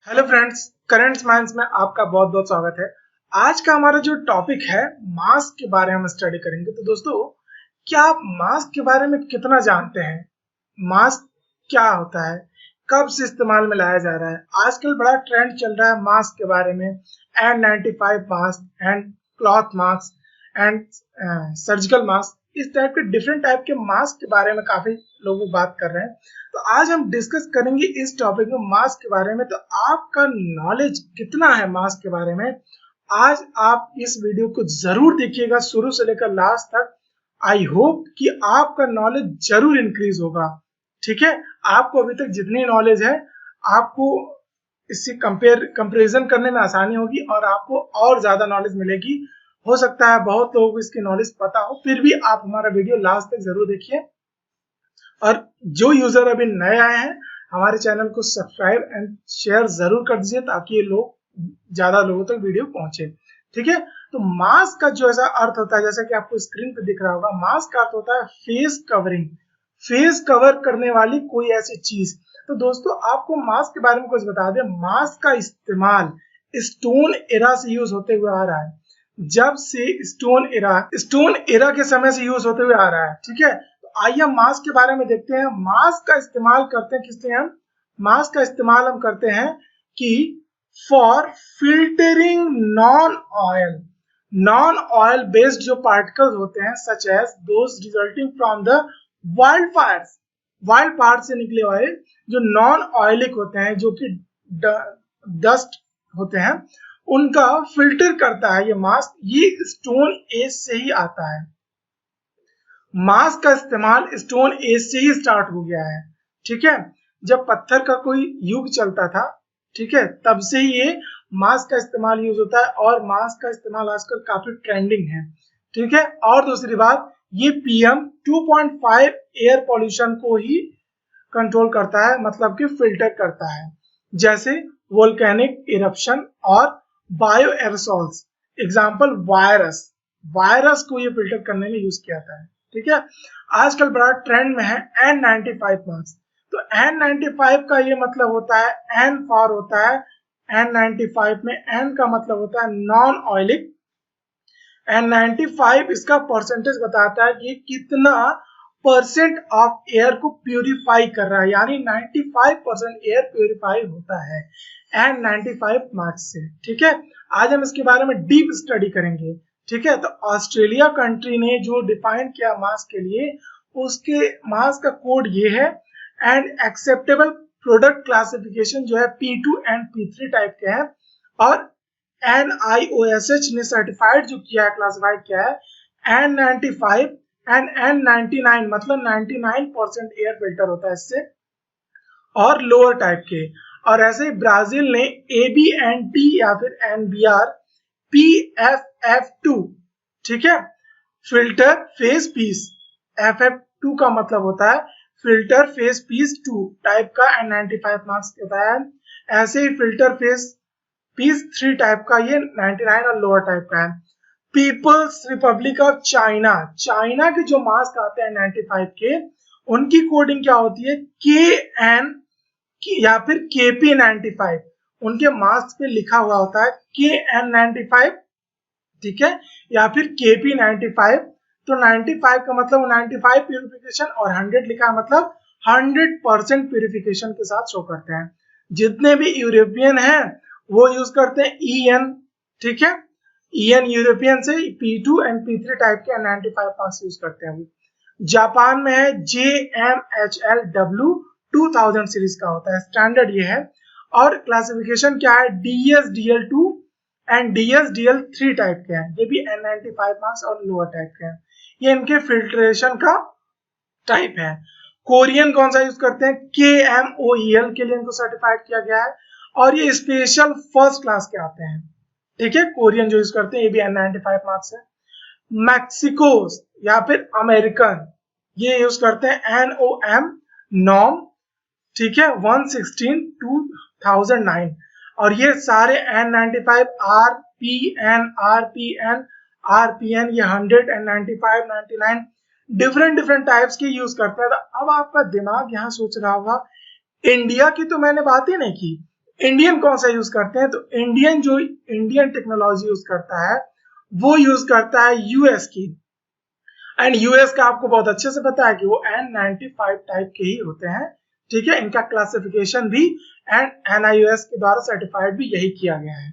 Hello friends, current science में आपका बहुत बहुत स्वागत है। आज का हमारा जो टॉपिक है मास्क के बारे में हम स्टडी करेंगे। तो दोस्तों, क्या आप मास्क के बारे में कितना जानते हैं? मास्क क्या होता है, कब से इस्तेमाल में लाया जा रहा है? आजकल बड़ा ट्रेंड चल रहा है मास्क के बारे में। N95 mask and cloth mask and surgical mask, इस टाइप के डिफरेंट टाइप के मास्क के बारे में काफी लोग बात कर रहे हैं। तो आज हम डिस्कस करेंगे इस टॉपिक में मास्क के बारे में। तो आपका नॉलेज कितना है मास्क के बारे में? आज आप इस वीडियो को जरूर देखिएगा शुरू से लेकर लास्ट तक। आई होप कि आपका नॉलेज जरूर इंक्रीज होगा। ठीक है, आपको अभी तक जितनी नॉलेज है आपको इससे कंपेरिजन करने में आसानी होगी और आपको और ज्यादा नॉलेज मिलेगी। हो सकता है बहुत लोगों को इसकी नॉलेज पता हो, फिर भी आप हमारा वीडियो लास्ट तक जरूर देखिए। और जो यूजर अभी नए आए हैं, हमारे चैनल को सब्सक्राइब एंड शेयर जरूर कर दीजिए ताकि ये लोग ज्यादा लोगों तक वीडियो पहुंचे। ठीक है, तो मास्क का जो ऐसा अर्थ होता है, जैसा कि आपको स्क्रीन पे दिख रहा होगा, मास्क का अर्थ होता है फेस कवरिंग, फेस कवर करने वाली कोई ऐसी चीज। तो दोस्तों, आपको मास्क के बारे में कुछ बता दें। मास्क का इस्तेमाल स्टोन एरा से यूज होते हुए आ रहा है। जब से स्टोन एरा के समय से यूज होते हुए आ रहा है। ठीक है, आइए हम मास्क के बारे में देखते हैं। मास्क का इस्तेमाल करते हैं किससे? हम मास्क का इस्तेमाल हम करते हैं कि for filtering non oil based जो पार्टिकल्स होते हैं, such as those resulting from the wildfire से निकले हुए जो नॉन ऑयलिक होते हैं, जो कि डस्ट होते हैं, उनका फिल्टर करता है ये मास्क। ये स्टोन एज से ही आता है। मास्क का इस्तेमाल स्टोन एज से ही स्टार्ट हो गया है। ठीक है, जब पत्थर का कोई युग चलता था, ठीक है, तब से ही ये मास्क का इस्तेमाल यूज होता है और मास्क का इस्तेमाल आजकल काफी ट्रेंडिंग है। ठीक है, और दूसरी बात, ये PM 2.5 एयर पॉल्यूशन को ही कंट्रोल करता है, मतलब कि फिल्टर करता है, जैसे वोल्केनिक इरप्शन और बायो एरोसॉल्स। एग्जाम्पल वायरस को ये फिल्टर करने में यूज किया जाता है। ठीक है, आजकल बड़ा ट्रेंड में है N95 मास्क। तो N95 का ये मतलब होता है, N फॉर होता है N95 में N का मतलब होता है नॉन ऑयलिक। N95 इसका परसेंटेज बताता है कि कितना परसेंट ऑफ एयर को प्यूरिफाई कर रहा है, यानी 95% एयर प्यूरिफाई होता है N95 मास्क से। ठीक है, आज हम इसके बारे में डीप स्टडी करेंगे। ठीक है, तो ऑस्ट्रेलिया कंट्री ने जो डिफाइन किया मास्क के लिए, उसके मास्क का कोड ये है। एंड एक्सेप्टेबल प्रोडक्ट क्लासिफिकेशन जो है P2 एंड P3 टाइप के हैं। और NIOSH ने सर्टिफाइड जो किया है, क्लासिफाइड किया है N95 एंड N99, मतलब 99% एयर फिल्टर होता है इससे, और लोअर टाइप के। और ऐसे ही ब्राजील ने ABNT या फिर NBR PFF2, ठीक है, फिल्टर फेस पीस। FF2 का मतलब होता है फिल्टर फेस पीस 2 टाइप का N95 मास्क होता है। ऐसे ही फिल्टर फेस पीस 3 टाइप का ये 99 और लोअर टाइप का है। People's Republic of China, China के जो मास्क आते हैं 95 के, उनकी कोडिंग क्या होती है? KN या फिर KP95। उनके मास्क पे लिखा हुआ होता है KN95, ठीक है, या फिर KP95। तो 95 का मतलब 95 प्यूरिफिकेशन और 100 लिखा है मतलब 100% प्यूरिफिकेशन के साथ शो करते हैं। जितने भी यूरोपियन हैं वो यूज करते हैं EN। ठीक है, EN यूरोपियन से P2 एंड P3 टाइप के N95 मास्क यूज करते हैं। जापान में है JMHLW 2000 सीरीज का होता है, स्टैंडर्ड ये है। और क्लासिफिकेशन क्या है? DSDL2 एंड DSDL3 टाइप के हैं। ये भी N95 मास्क और लोअर टाइप के हैं। ये इनके फिल्ट्रेशन का टाइप है। कोरियन कौन सा यूज करते हैं? KMOEL के लिए इनको सर्टिफाइड किया गया है। और ये स्पेशल फर्स्ट क्लास के आते हैं। ठीक है, कोरियन जो यूज करते हैं, ये भी N95 मास्क है। मैक्सिको या फिर अमेरिकन, ये यूज करते हैं NOM नॉम, ठीक है, 116 2009। और ये सारे N95 RPN ये 100 N95 99 डिफरेंट टाइप्स के यूज करते हैं। तो अब आपका दिमाग यहाँ सोच रहा होगा, इंडिया की तो मैंने बात ही नहीं की। इंडियन कौन सा यूज करते हैं? तो इंडियन टेक्नोलॉजी यूज करता है वो यूज करता है यूएस की। एंड यूएस का आपको बहुत अच्छे से पता है कि वो N95 टाइप के ही होते हैं, ठीक है। इनका क्लासिफिकेशन भी एंड NIOS के द्वारा सर्टिफाइड भी यही किया गया है,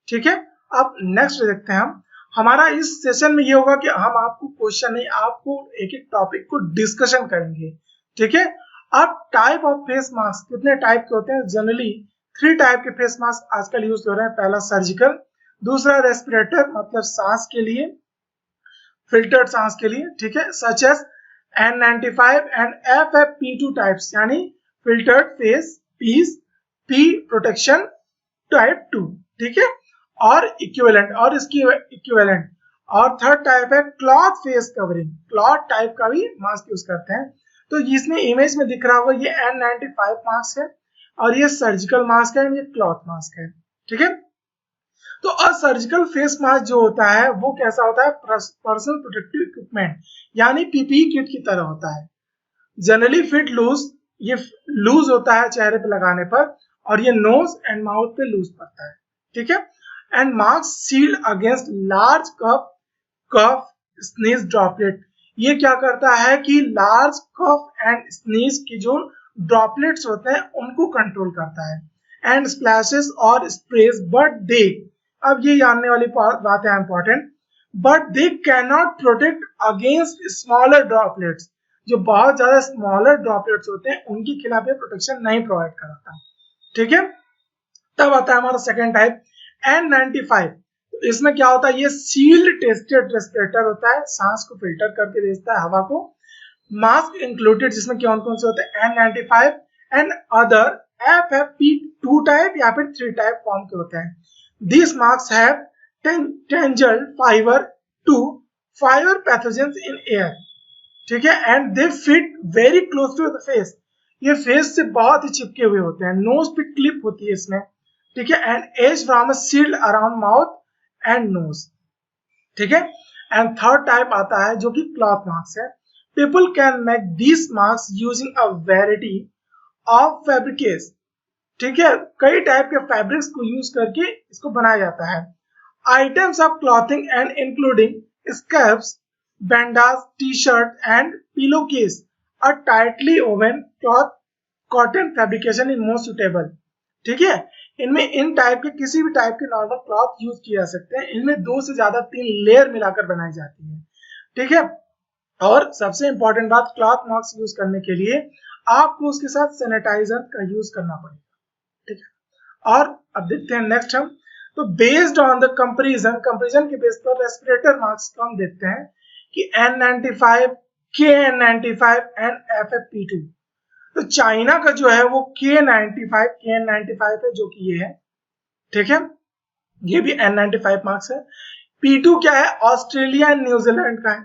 ठीक है। अब नेक्स्ट देखते हैं हम। हमारा इस सेशन में ये होगा कि हम आपको क्वेश्चन नहीं, आपको एक एक टॉपिक को डिस्कशन करेंगे, ठीक है। अब टाइप ऑफ फेस मास्क कितने टाइप के होते हैं? जनरली 3 टाइप के फेस मास्क आजकल यूज हो रहे हैं। पहला सर्जिकल, दूसरा रेस्पिरेटर मतलब सांस के लिए, फिल्टर्ड सांस के लिए, ठीक है, such as N95 and FFP2 types यानी filtered face piece P protection type 2, ठीक है, और इक्विवेलेंट और इसकी इक्विवेलेंट। और थर्ड टाइप है cloth face covering, cloth type का भी मास्क यूज करते हैं। तो जिसमें इमेज में दिख रहा होगा ये N95 मास्क है और ये सर्जिकल मास्क है, ये क्लॉथ मास्क है, ठीक है। तो सर्जिकल फेस मास्क जो होता है वो कैसा होता है? पर्सनल प्रोटेक्टिव इक्विपमेंट यानी पीपीई किट की तरह होता है। जनरली फिट लूज, ये लूज होता है चेहरे पे लगाने पर और ये नोज एंड माउथ पे लूज पड़ता है, ठीक है। And mask sealed against large cough sneeze droplet. ये क्या करता है कि लार्ज कफ एंड स्नीज की जो ड्रॉपलेट्स होते हैं उनको कंट्रोल करता है एंड स्प्लैशेस और स्प्रेज बट दे, अब ये जानने वाली बात है important, but they can not protect against smaller droplets. जो बहुत ज्यादा स्मॉलर ड्रॉपलेट्स होते हैं उनके खिलाफ ये प्रोटेक्शन नहीं प्रोवाइड कराता, ठीक है। तब आता है हमारा सेकेंड टाइप N95। तो इसमें क्या होता है? ये सील्ड टेस्टेड रेस्पिरेटर होता है, सांस को फिल्टर करके भेजता है हवा को। मास्क इंक्लूडेड जिसमें कौन कौन से होते हैं? N95 and other FFP2 type या फिर 3 टाइप फॉर्म के होते हैं। These masks have tangled fiber to fiber pathogens in air, ठीक है, and they fit very close to the face. ये फेस से बहुत ही चिपके हुए होते हैं, नोज पे क्लिप होती है इसमें, ठीक है, and as from a shield around mouth and nose, ठीक है। एंड थर्ड टाइप आता है जो कि क्लॉथ मास्क है। People can make this mask using a variety of fabricates, ठीक है, कई टाइप के फैब्रिक्स को यूज करके इसको बनाया जाता है। Items of clothing and including scarves, bandages, T shirt and pillow case, a tightly woven cloth cotton fabrication is most suitable, ठीक है। इनमें इन टाइप के किसी भी टाइप के नॉर्मल क्लॉथ यूज किए जा सकते हैं। इनमें 2 से ज्यादा 3 लेयर मिलाकर बनाई जाती है, ठीक है। और सबसे इंपॉर्टेंट बात, क्लॉथ मास्क यूज करने के लिए आपको उसके साथ सैनिटाइजर का यूज करना पड़ेगा, ठीक है। और अब देखते हैं नेक्स्ट हम। तो बेस्ड ऑन द कंपैरिजन के बेस पर रेस्पिरेटर मास्क को हम देखते हैं कि N95, KN95 एंड FFP2। तो चाइना का जो है वो KN95 है जो कि ये है, ठीक है, ये भी N95 मास्क है। P2 क्या है? ऑस्ट्रेलिया एंड न्यूजीलैंड का है।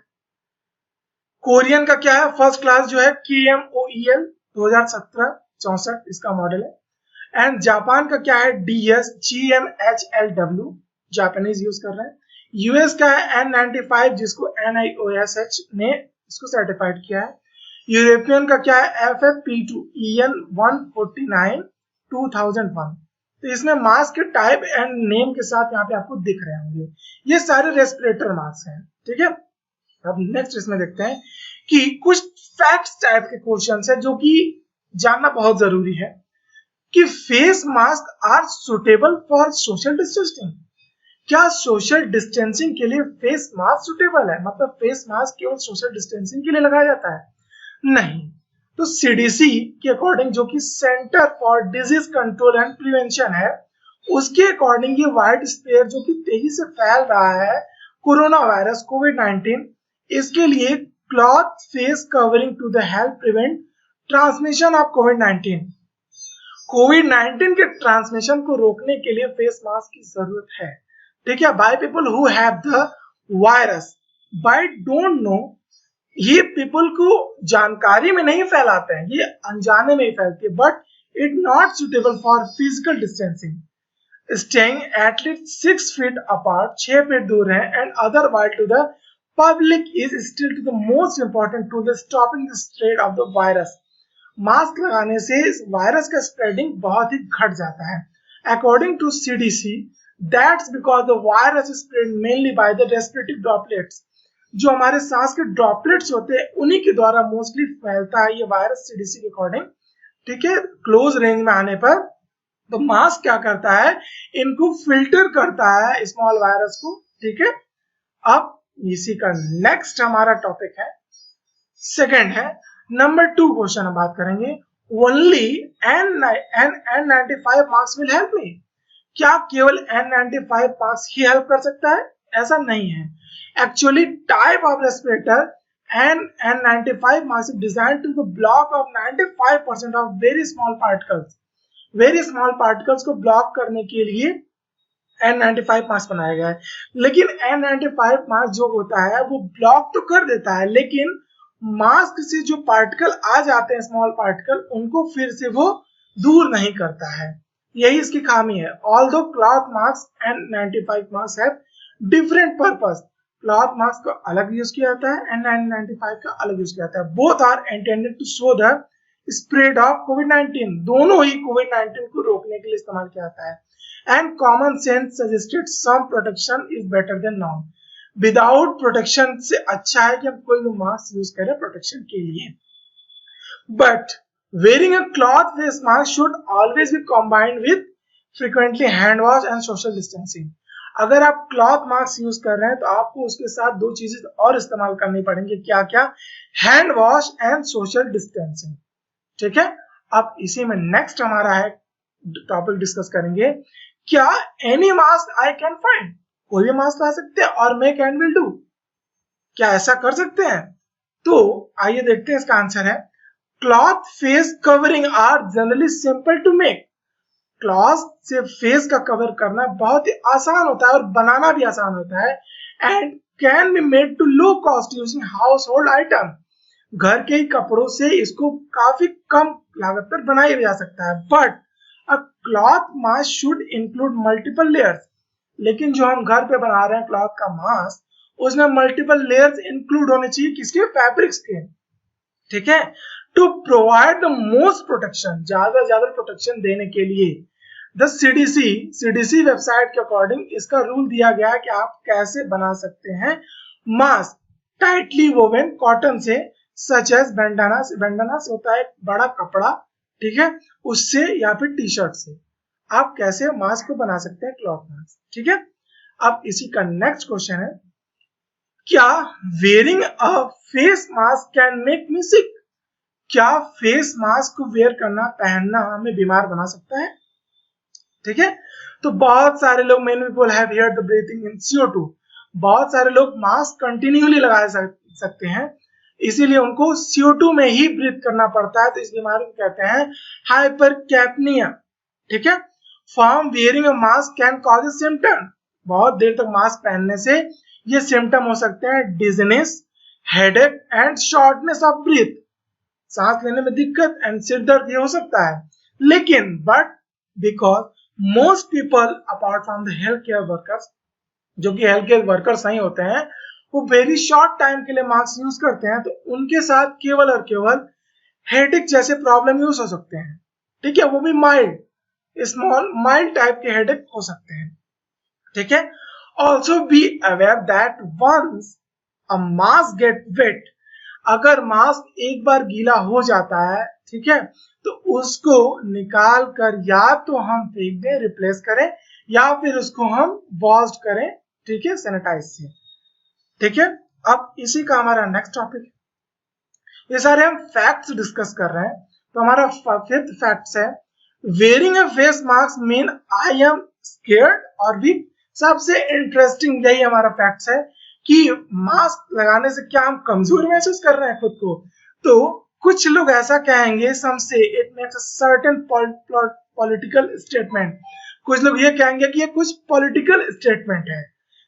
कोरियन का क्या है? फर्स्ट क्लास जो है KMOEL 2017-64 इसका मॉडल है। एंड जापान का क्या है? DS GMHLW, जापानीज यूज कर रहे हैं। यूएस का है N95 जिसको NIOSH ने इसको सर्टिफाइड किया है। यूरोपियन का क्या है? FFP2 EN 149 2001। तो इसमें मास्क के टाइप एंड नेम के साथ यहाँ पे आपको दिख रहे होंगे। ये सारे रेस्पिरेटर मास्क हैं, ठीक है। अब नेक्स्ट इसमें देखते हैं कि कुछ फैक्ट्स टाइप के क्वेश्चंस है जो कि जानना बहुत जरूरी है कि face mask are suitable for social distancing. क्या सोशल डिस्टेंसिंग के लिए फेस मास्क सुटेबल है? मतलब फेस मास्क केवल सोशल डिस्टेंसिंग के लिए लगाया जाता है? नहीं। तो सीडीसी के अकॉर्डिंग, जो कि centre for disease control and prevention है, उसके अकॉर्डिंग ये वाइड स्प्रेड जो कि तेजी से फैल रहा है कोरोना वायरस कोविड-19, इसके लिए cloth face covering to the help prevent transmission of कोविड-19। कोविड-19 के ट्रांसमिशन को रोकने के लिए फेस मास्क की जरूरत है, ठीक है, by people who have the virus bye don't know. ये पीपल को जानकारी में नहीं फैलाते हैं, ये अनजाने में ही फैलती है, but it not suitable for physical distancing. Staying at least 6 feet apart, 6 feet दूर है, and other wide to the public is still to the most important to the stopping the spread of the virus. Mask लगाने से इस virus का spreading बहुत ही घट जाता है। According to CDC, that's because the virus is spread mainly by the respiratory droplets. जो हमारे सांस के ड्रॉपलेट्स होते हैं उन्हीं के द्वारा मोस्टली फैलता है ये वायरस सीडीसी के अकॉर्डिंग। ठीक है, क्लोज रेंज में आने पर तो मास्क क्या करता है, इनको फिल्टर करता है स्मॉल वायरस को। ठीक है, अब इसी का नेक्स्ट हमारा टॉपिक है, सेकंड है नंबर 2 क्वेश्चन हम बात करेंगे। Only N95 mask will help me. क्या केवल N95 मास्क ही हेल्प कर सकता है? ऐसा नहीं है। Actually type of respirator N95 mask is designed to block of 95% of very small particles। Very small particles को ब्लॉक करने के लिए N95 मास्क बनाया गया है। लेकिन N95 मास्क जो होता है वो ब्लॉक तो कर देता है, लेकिन मास्क से जो पार्टिकल आ जाते हैं स्मॉल पार्टिकल, उनको फिर से वो दूर नहीं करता है। यही इसकी खामी है। Although cloth mask N95 mask है डिफरेंट पर्पस। क्लॉथ मास्क को अलग यूज किया जाता है, N95 का अलग यूज किया जाता है। Both are intended to show the spread of कोविड-19। दोनों ही कोविड-19 को रोकने के लिए इस्तेमाल किया जाता है। And common sense suggested some protection is better than none. Without protection से अच्छा है कि हम कोई भी मास्क यूज करें प्रोटेक्शन के लिए। But wearing a cloth face mask should always be combined with frequently hand wash and social distancing. अगर आप क्लॉथ मास्क यूज कर रहे हैं तो आपको उसके साथ दो चीजें और इस्तेमाल करनी पड़ेंगी। क्या क्या? Hand wash and social distancing. ठीक है, अब इसी में नेक्स्ट हमारा है टॉपिक डिस्कस करेंगे, क्या any mask I can find. कोई भी मास्क ला सकते हैं और मेक एंड विल डू। क्या ऐसा कर सकते हैं? तो आइए देखते हैं इसका आंसर है, cloth face covering are generally simple to make. Cloth से फेस का कवर करना बहुत ही आसान होता है और बनाना भी आसान होता है। And can be made to low cost using household item. घर के ही कपड़ों से इसको काफी कम लागत पर बनाया जा सकता है। But a cloth mask should include multiple layers. लेकिन जो हम घर पे बना रहे हैं क्लॉथ का मास्क, उसमें मल्टीपल लेयर्स इंक्लूड होने चाहिए, किसके? फैब्रिक्स के। ठीक है, to provide the most protection, ज्यादा प्रोटेक्शन देने के लिए। द सीडीसी वेबसाइट के अकॉर्डिंग इसका रूल दिया गया है कि आप कैसे बना सकते हैं मास्क टाइटली वोवेन कॉटन से, सच एज बैंडानास। बैंडानास होता है एक बड़ा कपड़ा, ठीक है, उससे या फिर टी शर्ट से आप कैसे मास्क को बना सकते हैं, क्लॉथ मास्क। ठीक है, अब इसी का नेक्स्ट क्वेश्चन है, क्या wearing a face mask can make me sick. क्या फेस मास्क को वेयर करना, पहनना हमें बीमार बना सकता है? ठीक है, तो बहुत सारे लोग, many people have heard the breathing in CO2। बहुत सारे लोग मास्क कंटिन्यूली लगा सकते हैं, इसीलिए उनको CO2 में ही ब्रीथ करना पड़ता है। तो इस बीमारी को कहते हैं हाइपरकैप्निया। ठीक है, from wearing a mask can cause a symptom. बहुत देर तक मास्क पहनने से ये सिम्टम हो सकते हैं dizziness, headache and shortness of breath. सांस लेने में दिक्कत एंड सिर दर्द ये हो सकता है। लेकिन but because most people apart from the health care workers, जो कि हेल्थ केयर वर्कर्स नहीं होते हैं, वो वेरी शॉर्ट टाइम के लिए मास्क यूज करते हैं, तो उनके साथ केवल और केवल हेडेक जैसे प्रॉब्लम यूज हो सकते हैं। ठीक है, वो भी माइल्ड, स्मॉल माइल्ड टाइप के हेडेक हो सकते हैं। ठीक है, also be aware that once a mask get wet, अगर मास्क एक बार गीला हो जाता है, ठीक है, तो उसको निकाल कर या तो हम फेंक दें, रिप्लेस करें, या फिर उसको हम वॉश करें, ठीक है, सैनिटाइज से। ठीक है, अब इसी का हमारा नेक्स्ट टॉपिक, ये सारे हम फैक्ट्स डिस्कस कर रहे हैं। तो हमारा फिफ्थ फैक्ट्स है, wearing a face mask mean I am scared और वीक। सबसे इंटरेस्टिंग यही हमारा फैक्ट्स है कि मास्क लगाने से क्या हम कमजोर महसूस कर रहे हैं खुद को। तो कुछ लोग ऐसा कहेंगे, सम से it makes a certain political statement. कुछ लोग ये कहेंगे कि ये कुछ पॉलिटिकल स्टेटमेंट है,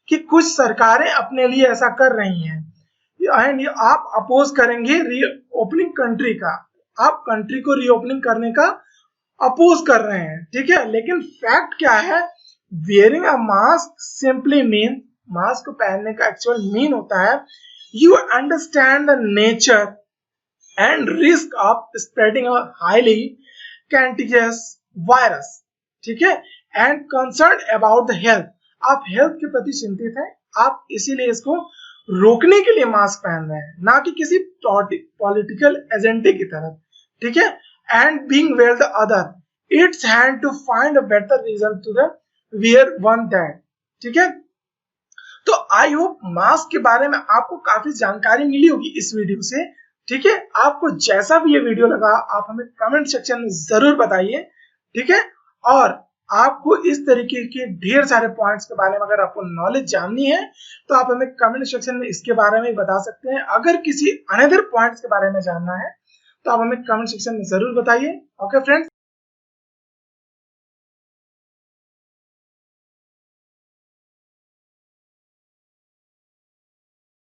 कि कुछ सरकारें अपने लिए ऐसा कर रही हैं, एंड आप अपोज करेंगे रीओपनिंग कंट्री का, आप कंट्री को रीओपनिंग करने का अपोज कर रहे हैं। ठीक है, लेकिन फैक्ट क्या है, wearing a mask simply mean, mask को पहनने का एक्चुअल मीन होता है, you understand the nature and risk of spreading a highly contagious virus. ठीक है, and concern about the health, आप हेल्थ के प्रति चिंतित हैं, आप इसीलिए इसको रोकने के लिए मास्क पहन रहे हैं, ना कि किसी पॉलिटिकल एजेंडे की तरफ, ठीक है। And being wear the other it's hand to find a better reason to the wear one that, ठीक है। तो आई होप मास्क के बारे में आपको काफी जानकारी मिली होगी इस वीडियो से, ठीक है। आपको जैसा भी ये वीडियो लगा आप हमें कमेंट सेक्शन में जरूर बताइए, ठीक है। और आपको इस तरीके के ढेर सारे पॉइंट्स के बारे में अगर आपको नॉलेज जाननी है तो आप हमें कमेंट सेक्शन में इसके बारे में बता सकते हैं। अगर किसी अनदर पॉइंट्स के बारे में जानना है तो आप हमें कमेंट सेक्शन में जरूर बताइए। Okay friends.